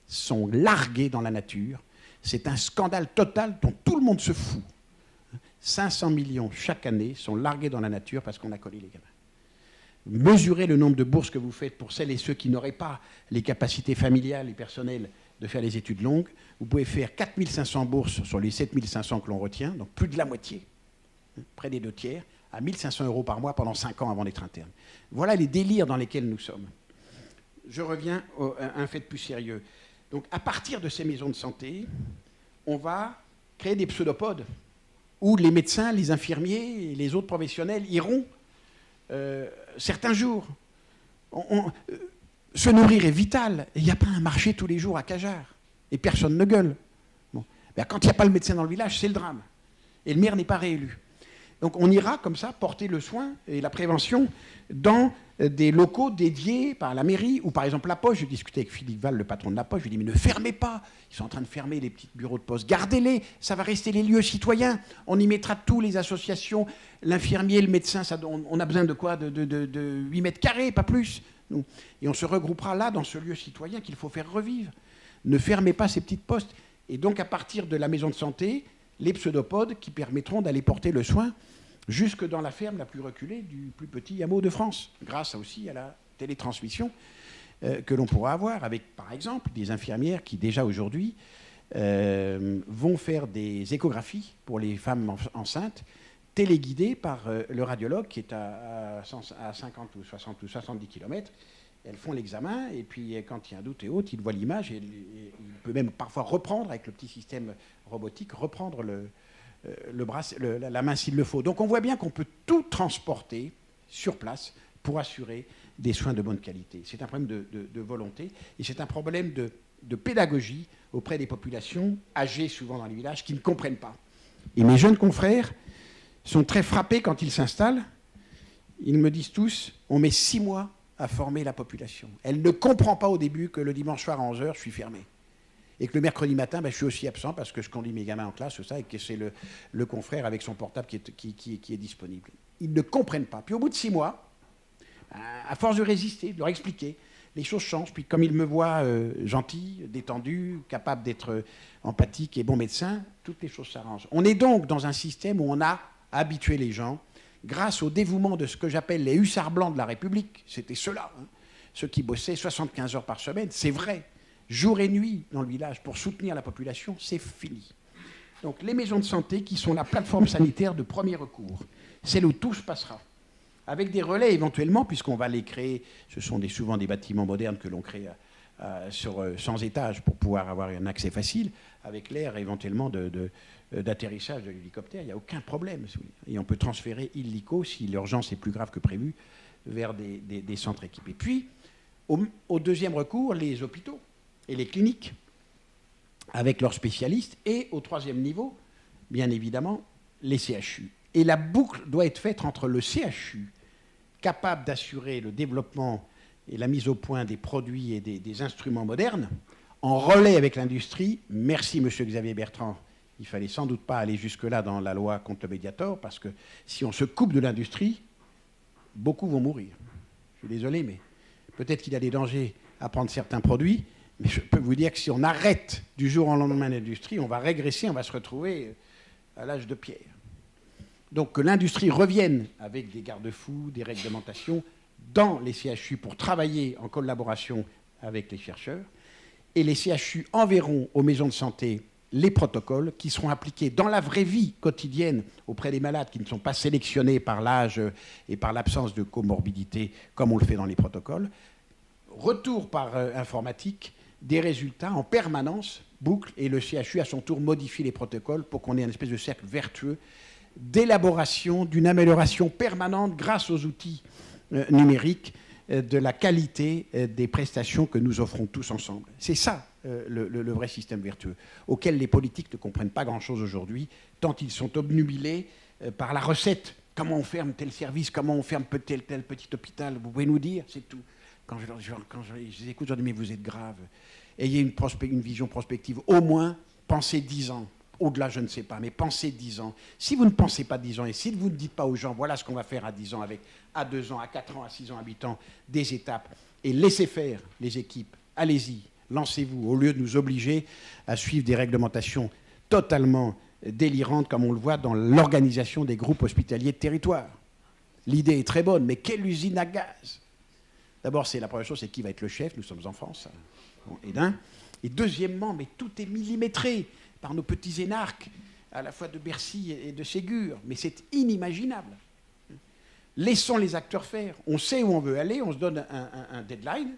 sont largués dans la nature. C'est un scandale total dont tout le monde se fout. 500 millions chaque année sont largués dans la nature parce qu'on a collé les gamins. Mesurez le nombre de bourses que vous faites pour celles et ceux qui n'auraient pas les capacités familiales et personnelles de faire les études longues. Vous pouvez faire 4 500 bourses sur les 7 500 que l'on retient, donc plus de la moitié, près des 2/3, à 1 500 euros par mois pendant 5 ans avant d'être interne. Voilà les délires dans lesquels nous sommes. Je reviens à un fait plus sérieux. Donc, à partir de ces maisons de santé, on va créer des pseudopodes où les médecins, les infirmiers et les autres professionnels iront certains jours. Se nourrir est vital. Il n'y a pas un marché tous les jours à Cajar. Et personne ne gueule. Bon. Ben, quand il n'y a pas le médecin dans le village, c'est le drame. Et le maire n'est pas réélu. Donc on ira comme ça porter le soin et la prévention dans des locaux dédiés par la mairie ou par exemple la Poste. Je discutais avec Philippe Val, le patron de la Poste, je lui ai dit mais ne fermez pas, ils sont en train de fermer les petits bureaux de poste, gardez-les, ça va rester les lieux citoyens, on y mettra tous les associations, l'infirmier, le médecin, on a besoin de quoi, de 8 mètres carrés, pas plus. Et on se regroupera là dans ce lieu citoyen qu'il faut faire revivre. Ne fermez pas ces petites postes. Et donc à partir de la maison de santé, les pseudopodes qui permettront d'aller porter le soin jusque dans la ferme la plus reculée du plus petit hameau de France, grâce aussi à la télétransmission que l'on pourra avoir avec, par exemple, des infirmières qui, déjà aujourd'hui, vont faire des échographies pour les femmes enceintes, téléguidées par le radiologue qui est à 50 ou 60 ou 70 km. Elles font l'examen, et puis quand il y a un doute et autres, il voit l'image, et il peut même parfois reprendre, avec le petit système robotique, reprendre la main s'il le faut. Donc on voit bien qu'on peut tout transporter sur place pour assurer des soins de bonne qualité. C'est un problème de volonté, et c'est un problème de pédagogie auprès des populations âgées, souvent dans les villages, qui ne comprennent pas. Et mes jeunes confrères sont très frappés quand ils s'installent. Ils me disent tous, on met 6 mois à former la population. Elle ne comprend pas au début que le dimanche soir à 11h, je suis fermé. Et que le mercredi matin, je suis aussi absent parce que je conduis mes gamins en classe, ça, et que c'est le confrère avec son portable qui est disponible. Ils ne comprennent pas. Puis au bout de 6 mois, à force de résister, de leur expliquer, les choses changent. Puis comme ils me voient gentil, détendu, capable d'être empathique et bon médecin, toutes les choses s'arrangent. On est donc dans un système où on a habitué les gens grâce au dévouement de ce que j'appelle les hussards blancs de la République. C'était ceux-là, ceux qui bossaient 75 heures par semaine, c'est vrai, jour et nuit dans le village pour soutenir la population, c'est fini. Donc les maisons de santé qui sont la plateforme sanitaire de premier recours, c'est là où tout se passera. Avec des relais éventuellement, puisqu'on va les créer, ce sont souvent des bâtiments modernes que l'on crée sur 100 étages pour pouvoir avoir un accès facile, avec l'air éventuellement d'atterrissage de l'hélicoptère, il n'y a aucun problème. Et on peut transférer illico, si l'urgence est plus grave que prévu, vers des centres équipés. Puis, au deuxième recours, les hôpitaux et les cliniques, avec leurs spécialistes, et au troisième niveau, bien évidemment, les CHU. Et la boucle doit être faite entre le CHU, capable d'assurer le développement et la mise au point des produits et des instruments modernes, en relais avec l'industrie. Merci, M. Xavier Bertrand. Il ne fallait sans doute pas aller jusque-là dans la loi contre le Mediator, parce que si on se coupe de l'industrie, beaucoup vont mourir. Je suis désolé, mais peut-être qu'il y a des dangers à prendre certains produits, mais je peux vous dire que si on arrête du jour au lendemain l'industrie, on va régresser, on va se retrouver à l'âge de pierre. Donc que l'industrie revienne avec des garde-fous, des réglementations dans les CHU pour travailler en collaboration avec les chercheurs. Et les CHU enverront aux maisons de santé les protocoles qui seront appliqués dans la vraie vie quotidienne auprès des malades qui ne sont pas sélectionnés par l'âge et par l'absence de comorbidité comme on le fait dans les protocoles. Retour par informatique des résultats en permanence, boucle, et le CHU à son tour modifie les protocoles pour qu'on ait une espèce de cercle vertueux d'élaboration, d'une amélioration permanente grâce aux outils numériques de la qualité des prestations que nous offrons tous ensemble. C'est ça le vrai système vertueux, auquel les politiques ne comprennent pas grand-chose aujourd'hui, tant ils sont obnubilés par la recette. Comment on ferme tel service, comment on ferme tel petit hôpital, vous pouvez nous dire, c'est tout. Quand je les écoute, je dis mais vous êtes grave. Ayez une vision prospective, au moins pensez 10 ans. Au-delà, je ne sais pas, mais pensez 10 ans. Si vous ne pensez pas 10 ans, et si vous ne dites pas aux gens, voilà ce qu'on va faire à 10 ans, avec à 2 ans, à 4 ans, à 6 ans, habitants, des étapes, et laissez faire les équipes, allez-y, lancez-vous, au lieu de nous obliger à suivre des réglementations totalement délirantes, comme on le voit dans l'organisation des groupes hospitaliers de territoire. L'idée est très bonne, mais quelle usine à gaz! D'abord, c'est la première chose, c'est qui va être le chef, nous sommes en France, bon, et deuxièmement, mais tout est millimétré par nos petits énarques, à la fois de Bercy et de Ségur. Mais c'est inimaginable. Laissons les acteurs faire. On sait où on veut aller, on se donne un deadline,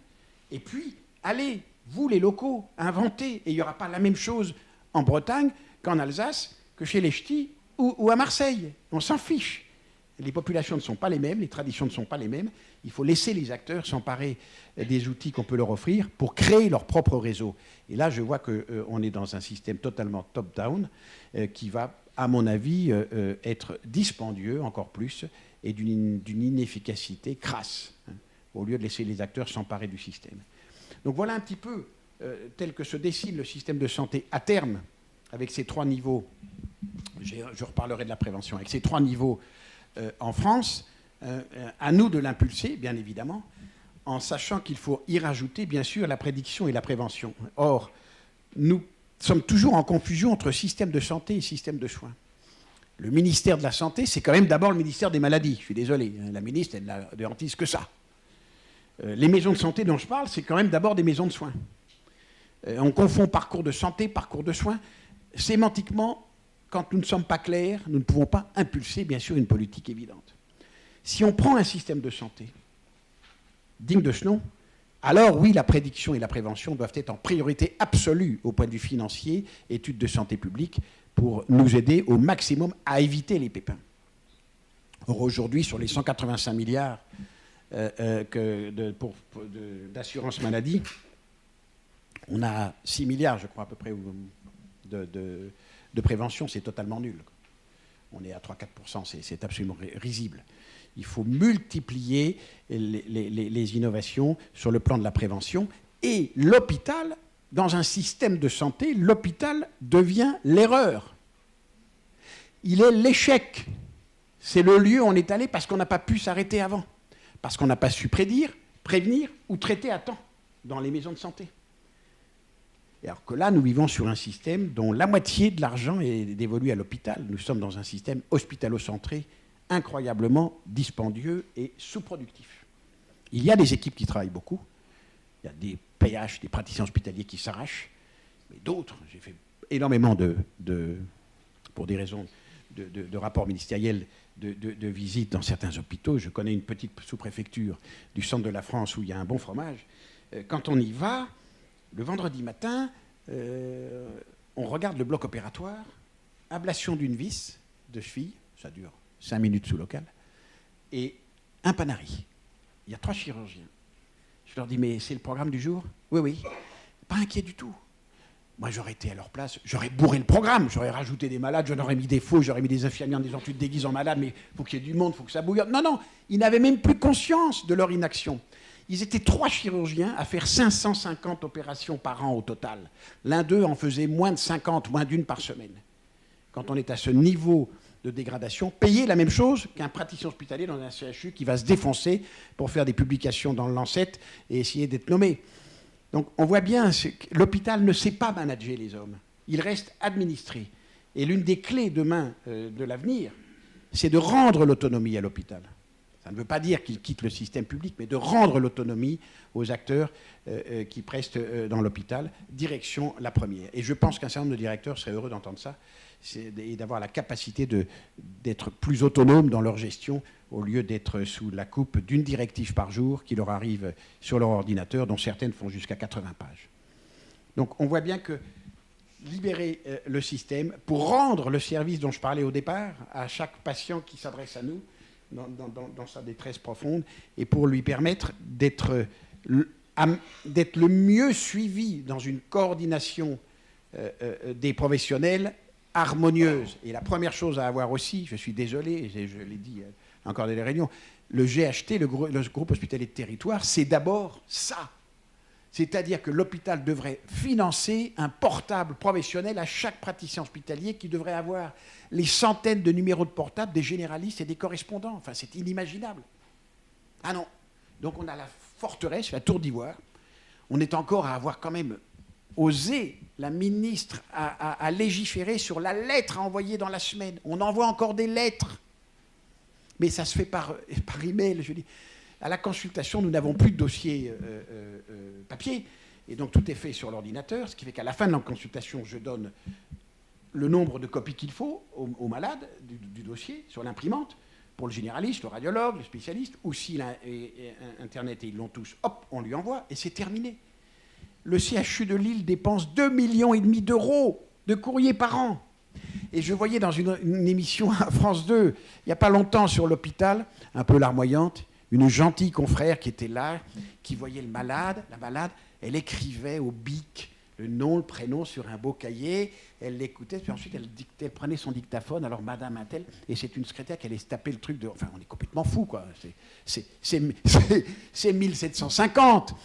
et puis, allez, vous les locaux, inventez. Et il n'y aura pas la même chose en Bretagne qu'en Alsace, que chez les Ch'tis ou à Marseille. On s'en fiche. Les populations ne sont pas les mêmes, les traditions ne sont pas les mêmes. Il faut laisser les acteurs s'emparer des outils qu'on peut leur offrir pour créer leur propre réseau. Et là, je vois qu'on est dans un système totalement top-down qui va, à mon avis, être dispendieux encore plus et d'une inefficacité crasse, hein, au lieu de laisser les acteurs s'emparer du système. Donc voilà un petit peu tel que se dessine le système de santé à terme, avec ces 3 niveaux. Je reparlerai de la prévention. Avec ces 3 niveaux en France, à nous de l'impulser, bien évidemment, en sachant qu'il faut y rajouter, bien sûr, la prédiction et la prévention. Or, nous sommes toujours en confusion entre système de santé et système de soins. Le ministère de la Santé, c'est quand même d'abord le ministère des maladies. Je suis désolé, la ministre, elle n'a de hantise que ça. Les maisons de santé dont je parle, c'est quand même d'abord des maisons de soins. On confond parcours de santé, parcours de soins. Sémantiquement, quand nous ne sommes pas clairs, nous ne pouvons pas impulser, bien sûr, une politique évidente. Si on prend un système de santé digne de ce nom, alors oui, la prédiction et la prévention doivent être en priorité absolue au point de vue financier, études de santé publique, pour nous aider au maximum à éviter les pépins. Or, aujourd'hui, sur les 185 milliards d'assurance maladie, on a 6 milliards, je crois, à peu près, de prévention. C'est totalement nul. On est à 3-4%, c'est absolument risible. Il faut multiplier les innovations sur le plan de la prévention. Et l'hôpital, dans un système de santé, l'hôpital devient l'erreur. Il est l'échec. C'est le lieu où on est allé parce qu'on n'a pas pu s'arrêter avant. Parce qu'on n'a pas su prévenir ou traiter à temps dans les maisons de santé. Et alors que là, nous vivons sur un système dont la moitié de l'argent est dévolu à l'hôpital. Nous sommes dans un système hospitalo-centré incroyablement dispendieux et sous-productif. Il y a des équipes qui travaillent beaucoup. Il y a des PH, des praticiens hospitaliers qui s'arrachent. Mais d'autres, j'ai fait énormément pour des raisons de rapports ministériels, de visites dans certains hôpitaux. Je connais une petite sous-préfecture du centre de la France où il y a un bon fromage. Quand on y va, le vendredi matin, on regarde le bloc opératoire, ablation d'une vis de cheville, ça dure 5 minutes sous local, et un panari. Il y a 3 chirurgiens. Je leur dis, mais c'est le programme du jour? Oui, oui. Pas inquiet du tout. Moi, j'aurais été à leur place, j'aurais bourré le programme, j'aurais rajouté des malades, j'en aurais mis des faux, j'aurais mis des infirmières, des gens qui se déguisent en malades, mais il faut qu'il y ait du monde, il faut que ça bouillonne. Non, non, ils n'avaient même plus conscience de leur inaction. Ils étaient 3 chirurgiens à faire 550 opérations par an au total. L'un d'eux en faisait moins de 50, moins d'une par semaine. Quand on est à ce niveau de dégradation, payer la même chose qu'un praticien hospitalier dans un CHU qui va se défoncer pour faire des publications dans le Lancet et essayer d'être nommé. Donc on voit bien que l'hôpital ne sait pas manager les hommes. Il reste administré. Et l'une des clés demain de l'avenir, c'est de rendre l'autonomie à l'hôpital. Ça ne veut pas dire qu'il quitte le système public, mais de rendre l'autonomie aux acteurs qui prestent dans l'hôpital. Direction la première. Et je pense qu'un certain nombre de directeurs seraient heureux d'entendre ça, et d'avoir la capacité d'être plus autonomes dans leur gestion, au lieu d'être sous la coupe d'une directive par jour qui leur arrive sur leur ordinateur, dont certaines font jusqu'à 80 pages. Donc on voit bien que libérer le système pour rendre le service dont je parlais au départ à chaque patient qui s'adresse à nous dans sa détresse profonde et pour lui permettre d'être le mieux suivi dans une coordination des professionnels harmonieuse. Et la première chose à avoir aussi, je suis désolé, je l'ai dit encore dans les réunions, le GHT, le groupe hospitalier de territoire, c'est d'abord ça. C'est-à-dire que l'hôpital devrait financer un portable professionnel à chaque praticien hospitalier qui devrait avoir les centaines de numéros de portable des généralistes et des correspondants. Enfin, c'est inimaginable. Ah non. Donc on a la forteresse, la tour d'ivoire. On est encore à avoir quand même osé, la ministre, à légiférer sur la lettre à envoyer dans la semaine. On envoie encore des lettres. Mais ça se fait par email, je dis. À la consultation, nous n'avons plus de dossier papier, et donc tout est fait sur l'ordinateur, ce qui fait qu'à la fin de la consultation, je donne le nombre de copies qu'il faut au malade du dossier sur l'imprimante, pour le généraliste, le radiologue, le spécialiste, ou s'il a Internet et ils l'ont tous, hop, on lui envoie, et c'est terminé. Le CHU de Lille dépense 2,5 millions d'euros de courrier par an. Et je voyais dans une émission à France 2, il n'y a pas longtemps, sur l'hôpital, un peu larmoyante, une gentille confrère qui était là, qui voyait la malade, elle écrivait au bic le nom, le prénom sur un beau cahier, elle l'écoutait, puis ensuite elle prenait son dictaphone, alors madame un-tel, et c'est une secrétaire qui allait se taper le truc de... Enfin, on est complètement fou, quoi. C'est 1750.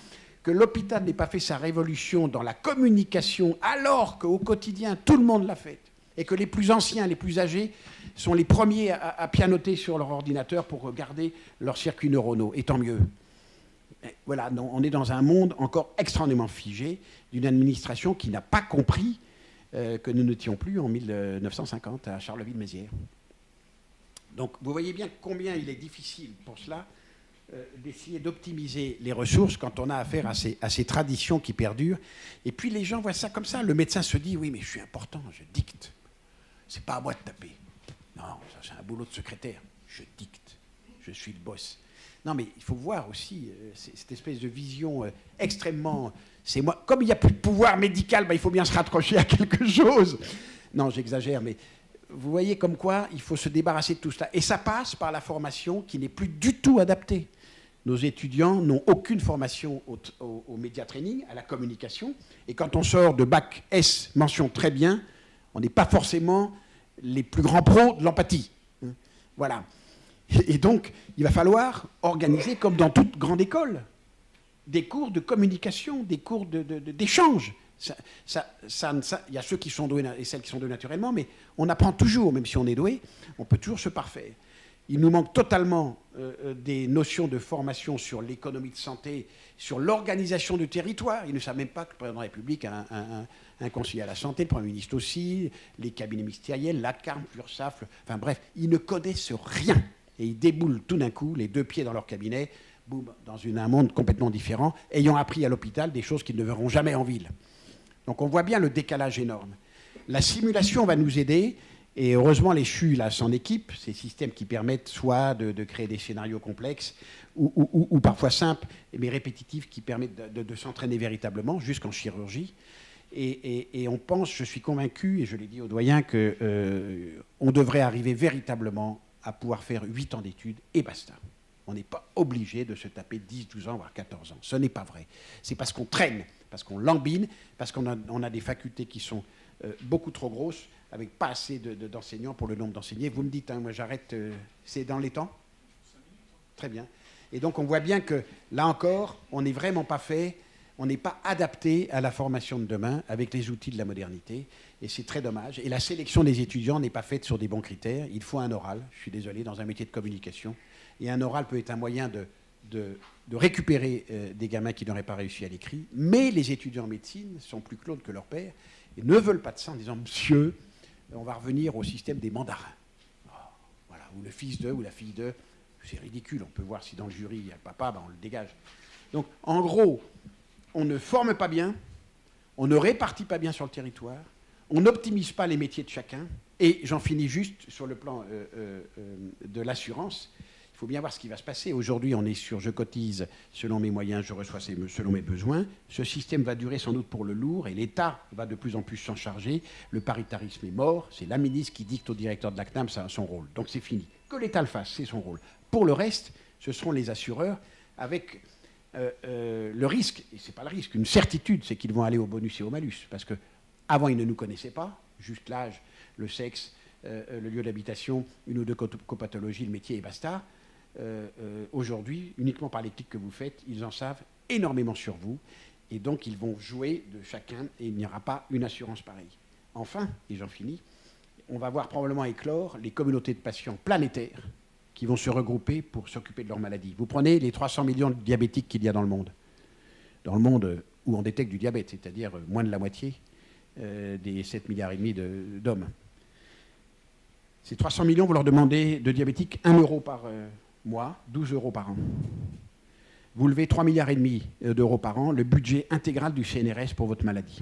Que l'hôpital n'ait pas fait sa révolution dans la communication, alors qu'au quotidien, tout le monde l'a fait, et que les plus anciens, les plus âgés, sont les premiers à pianoter sur leur ordinateur pour regarder leurs circuits neuronaux, et tant mieux. Et voilà, non, on est dans un monde encore extrêmement figé, d'une administration qui n'a pas compris que nous n'étions plus en 1950 à Charleville-Mézières. Donc vous voyez bien combien il est difficile pour cela d'essayer d'optimiser les ressources quand on a affaire à ces traditions qui perdurent. Et puis les gens voient ça comme ça. Le médecin se dit, oui, mais je suis important, je dicte. C'est pas à moi de taper. Non, ça c'est un boulot de secrétaire. Je dicte. Je suis le boss. Non, mais il faut voir aussi cette espèce de vision extrêmement... C'est moi. Comme il n'y a plus de pouvoir médical, il faut bien se raccrocher à quelque chose. Non, j'exagère, mais... Vous voyez comme quoi il faut se débarrasser de tout cela. Et ça passe par la formation qui n'est plus du tout adaptée. Nos étudiants n'ont aucune formation au média training, à la communication. Et quand on sort de bac S, mention très bien, on n'est pas forcément les plus grands pros de l'empathie. Voilà. Et donc, il va falloir organiser, comme dans toute grande école, des cours de communication, des cours d'échange. Il y a ceux qui sont doués et celles qui sont douées naturellement, mais on apprend toujours, même si on est doué, on peut toujours se parfaire. Il nous manque totalement des notions de formation sur l'économie de santé, sur l'organisation du territoire. Ils ne savent même pas que le président de la République a un conseiller à la santé, le Premier ministre aussi, les cabinets ministériels, l'ACARM, l'URSSAF, enfin bref, ils ne connaissent rien. Et ils déboulent tout d'un coup, les deux pieds dans leur cabinet, boum, dans un monde complètement différent, ayant appris à l'hôpital des choses qu'ils ne verront jamais en ville. Donc on voit bien le décalage énorme. La simulation va nous aider, et heureusement les CHU là s'en équipent, ces systèmes qui permettent soit de créer des scénarios complexes, ou parfois simples, mais répétitifs, qui permettent de s'entraîner véritablement, jusqu'en chirurgie. Et on pense, je suis convaincu, et je l'ai dit au doyen, qu'on devrait arriver véritablement à pouvoir faire 8 ans d'études, et basta. On n'est pas obligé de se taper 10, 12 ans, voire 14 ans. Ce n'est pas vrai. C'est parce qu'on traîne, parce qu'on lambine, parce qu'on a des facultés qui sont beaucoup trop grosses, avec pas assez d'enseignants pour le nombre d'enseignants. Vous me dites, hein, moi j'arrête, c'est dans les temps ? Très bien. Et donc on voit bien que, là encore, on n'est vraiment pas fait, on n'est pas adapté à la formation de demain avec les outils de la modernité, et c'est très dommage. Et la sélection des étudiants n'est pas faite sur des bons critères. Il faut un oral, je suis désolé, dans un métier de communication. Et un oral peut être un moyen de récupérer des gamins qui n'auraient pas réussi à l'écrit, mais les étudiants en médecine sont plus clones que leur père et ne veulent pas de ça en disant « Monsieur, on va revenir au système des mandarins. Oh, » voilà, ou le fils d'eux, ou la fille d'eux. C'est ridicule, on peut voir si dans le jury il y a le papa, on le dégage. Donc, en gros, on ne forme pas bien, on ne répartit pas bien sur le territoire, on n'optimise pas les métiers de chacun, et j'en finis juste sur le plan de l'assurance. Il Il faut bien voir ce qui va se passer. Aujourd'hui, on est sur je cotise selon mes moyens, je reçois selon mes besoins. Ce système va durer sans doute pour le lourd et l'État va de plus en plus s'en charger. Le paritarisme est mort. C'est la ministre qui dicte au directeur de la CNAM son rôle. Donc c'est fini. Que l'État le fasse, c'est son rôle. Pour le reste, ce seront les assureurs avec le risque, et ce n'est pas le risque, une certitude, c'est qu'ils vont aller au bonus et au malus. Parce qu'avant, ils ne nous connaissaient pas, juste l'âge, le sexe, le lieu d'habitation, une ou deux copathologies, le métier et basta. Aujourd'hui, uniquement par les clics que vous faites, ils en savent énormément sur vous. Et donc, ils vont jouer de chacun et il n'y aura pas une assurance pareille. Enfin, et j'en finis, on va voir probablement éclore les communautés de patients planétaires qui vont se regrouper pour s'occuper de leur maladie. Vous prenez les 300 millions de diabétiques qu'il y a dans le monde où on détecte du diabète, c'est-à-dire moins de la moitié des 7,5 milliards d'hommes. Ces 300 millions, vous leur demandez de diabétiques 1 euro par mois, 12 euros par an. Vous levez 3,5 milliards d'euros par an, le budget intégral du CNRS pour votre maladie.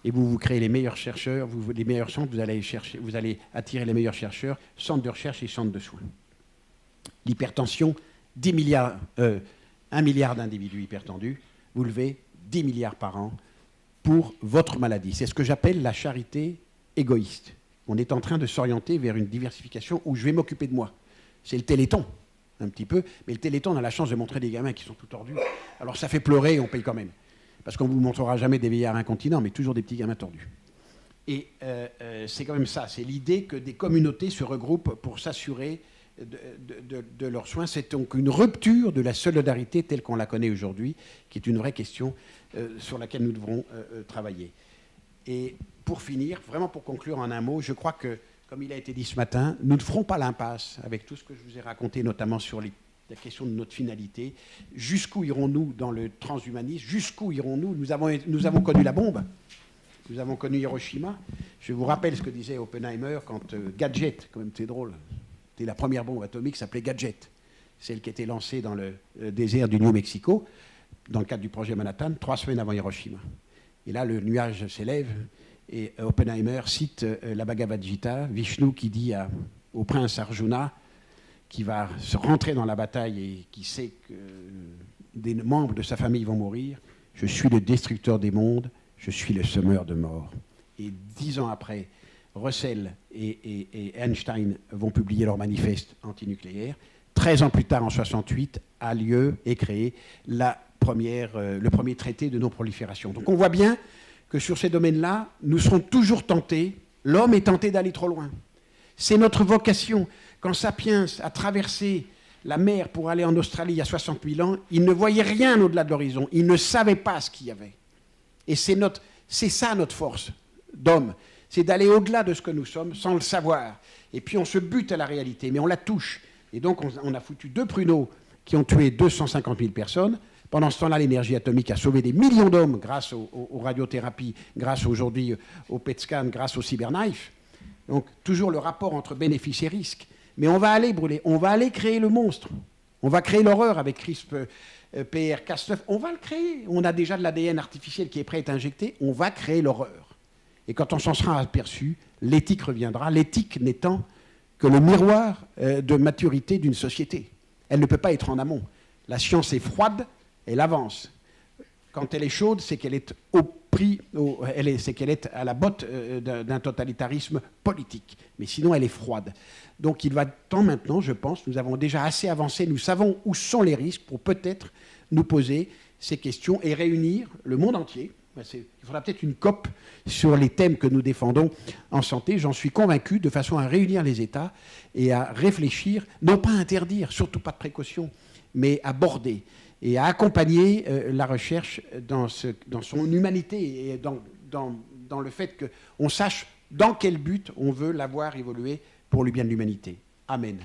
Et vous créez les meilleurs chercheurs, les meilleurs centres, vous allez attirer les meilleurs chercheurs, centres de recherche et centres de soins. L'hypertension, 1 milliard d'individus hypertendus, vous levez 10 milliards par an pour votre maladie. C'est ce que j'appelle la charité égoïste. On est en train de s'orienter vers une diversification où je vais m'occuper de moi. C'est le Téléthon, un petit peu, mais le Téléthon, on a la chance de montrer des gamins qui sont tout tordus. Alors ça fait pleurer et on paye quand même. Parce qu'on ne vous montrera jamais des vieillards incontinents, mais toujours des petits gamins tordus. Et c'est quand même ça, c'est l'idée que des communautés se regroupent pour s'assurer de leurs soins. C'est donc une rupture de la solidarité telle qu'on la connaît aujourd'hui, qui est une vraie question sur laquelle nous devrons travailler. Et pour finir, vraiment pour conclure en un mot, je crois que, comme il a été dit ce matin, nous ne ferons pas l'impasse avec tout ce que je vous ai raconté, notamment sur la question de notre finalité. Jusqu'où irons-nous dans le transhumanisme? Jusqu'où irons-nous? Nous avons connu la bombe. Nous avons connu Hiroshima. Je vous rappelle ce que disait Oppenheimer quand Gadget, quand même c'est drôle, c'était la première bombe atomique, s'appelait Gadget. Celle qui était lancée dans le désert du New Mexico, dans le cadre du projet Manhattan, 3 semaines avant Hiroshima. Et là, le nuage s'élève et Oppenheimer cite la Bhagavad Gita, Vishnu qui dit au prince Arjuna, qui va se rentrer dans la bataille et qui sait que des membres de sa famille vont mourir, « Je suis le destructeur des mondes, je suis le semeur de mort ». Et 10 ans après, Russell et Einstein vont publier leur manifeste antinucléaire. 13 ans plus tard, en 1968, a lieu et créé le premier traité de non-prolifération. Donc on voit bien que sur ces domaines-là, nous serons toujours tentés, l'homme est tenté d'aller trop loin. C'est notre vocation. Quand Sapiens a traversé la mer pour aller en Australie il y a 60 000 ans, il ne voyait rien au-delà de l'horizon. Il ne savait pas ce qu'il y avait. Et c'est ça notre force d'homme. C'est d'aller au-delà de ce que nous sommes sans le savoir. Et puis on se bute à la réalité, mais on la touche. Et donc on a foutu 2 pruneaux qui ont tué 250 000 personnes. Pendant ce temps-là, l'énergie atomique a sauvé des millions d'hommes grâce aux radiothérapies, grâce aujourd'hui au PET scan, grâce au cyberknife. Donc toujours le rapport entre bénéfices et risques. Mais on va aller brûler, on va aller créer le monstre. On va créer l'horreur avec CRISPR, Cas9. On va le créer. On a déjà de l'ADN artificiel qui est prêt à être injecté. On va créer l'horreur. Et quand on s'en sera aperçu, l'éthique reviendra. L'éthique n'étant que le miroir de maturité d'une société. Elle ne peut pas être en amont. La science est froide, elle avance. Quand elle est chaude, c'est qu'elle est c'est qu'elle est à la botte d'un totalitarisme politique. Mais sinon, elle est froide. Donc il va temps maintenant, je pense, nous avons déjà assez avancé, nous savons où sont les risques pour peut-être nous poser ces questions et réunir le monde entier. Il faudra peut-être une COP sur les thèmes que nous défendons en santé. J'en suis convaincu, de façon à réunir les États et à réfléchir, non pas à interdire, surtout pas de précaution, mais à border et à accompagner la recherche dans son humanité et dans le fait qu'on sache dans quel but on veut la voir évoluer pour le bien de l'humanité. Amen.